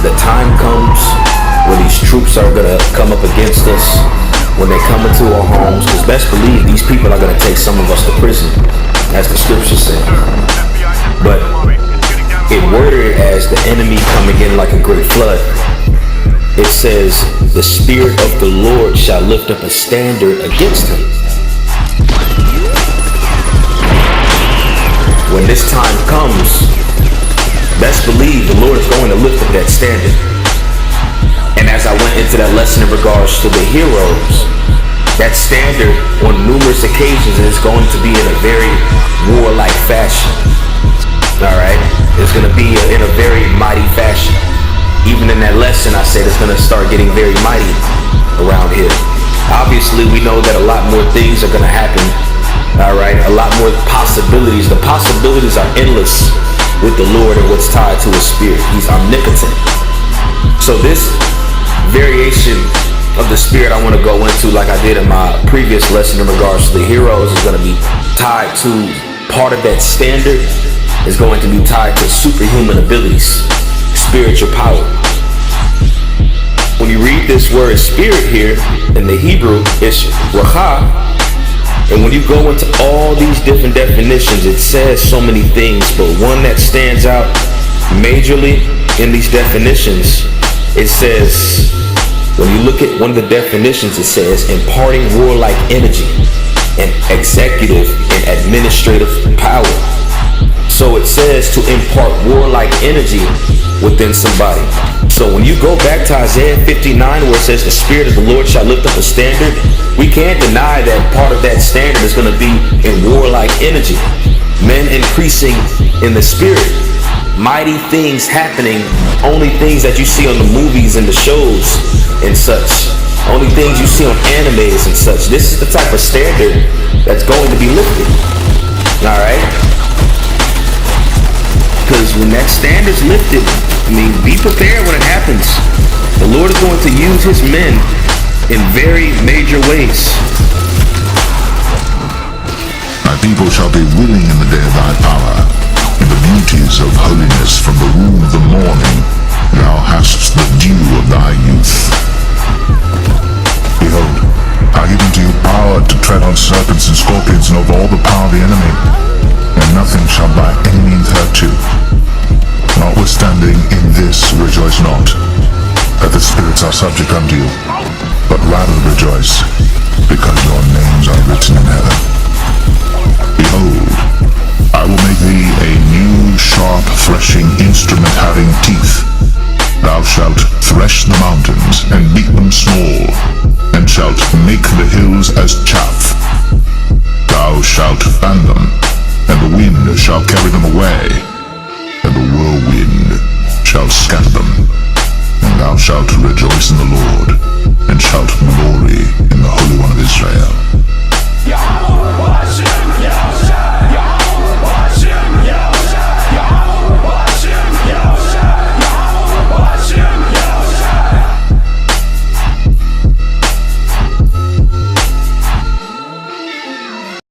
the time comes when these troops are gonna come up against us, when they come into our homes, because best believe these people are gonna take some of us to prison, as the scripture says. But it worded as the enemy coming in like a great flood. It says, the Spirit of the Lord shall lift up a standard against him. When this time comes, best believe the Lord is going to lift up that standard. And as I went into that lesson in regards to the heroes, that standard on numerous occasions is going to be in a very warlike fashion. All right? It's going to be in a very mighty fashion. Even in that lesson, I said it's going to start getting very mighty around here. Obviously, we know that a lot more things are going to happen. All right, a lot more possibilities. The possibilities are endless with the Lord and what's tied to his spirit. He's omnipotent. So this variation of the spirit I want to go into, like I did in my previous lesson in regards to the heroes, is going to be tied to part of that standard is going to be tied to superhuman abilities, spiritual power. When you read this word spirit here in the Hebrew, it's Ruach. And when you go into all these different definitions, it says so many things, but one that stands out majorly in these definitions, it says, when you look at one of the definitions, it says imparting warlike energy and executive and administrative power. So it says to impart warlike energy within somebody. So when you go back to Isaiah 59, where it says the Spirit of the Lord shall lift up a standard, we can't deny that part of that standard is going to be in warlike energy. Men increasing in the spirit, mighty things happening, only things that you see on the movies and the shows and such, only things you see on animes and such. This is the type of standard that's going to be lifted. All right? Because when that standard's lifted, I mean, be prepared when it happens. The Lord is going to use his men in very major ways. My people shall be willing in the day of thy power, in the beauties of holiness from the womb of the morning. Thou hast the dew of thy youth. Behold, I give unto you power to tread on serpents and scorpions and over all the power of the enemy, and nothing shall by any means hurt you. Notwithstanding, in this rejoice not, that the spirits are subject unto you, but rather rejoice, because your names are written in heaven. Behold, I will make thee a new sharp threshing instrument having teeth. Thou shalt thresh the mountains, and beat them small, and shalt make the hills as chaff. Thou shalt fan them, and the wind shall carry them away, and the whirlwind shall scatter them. And thou shalt rejoice in the Lord,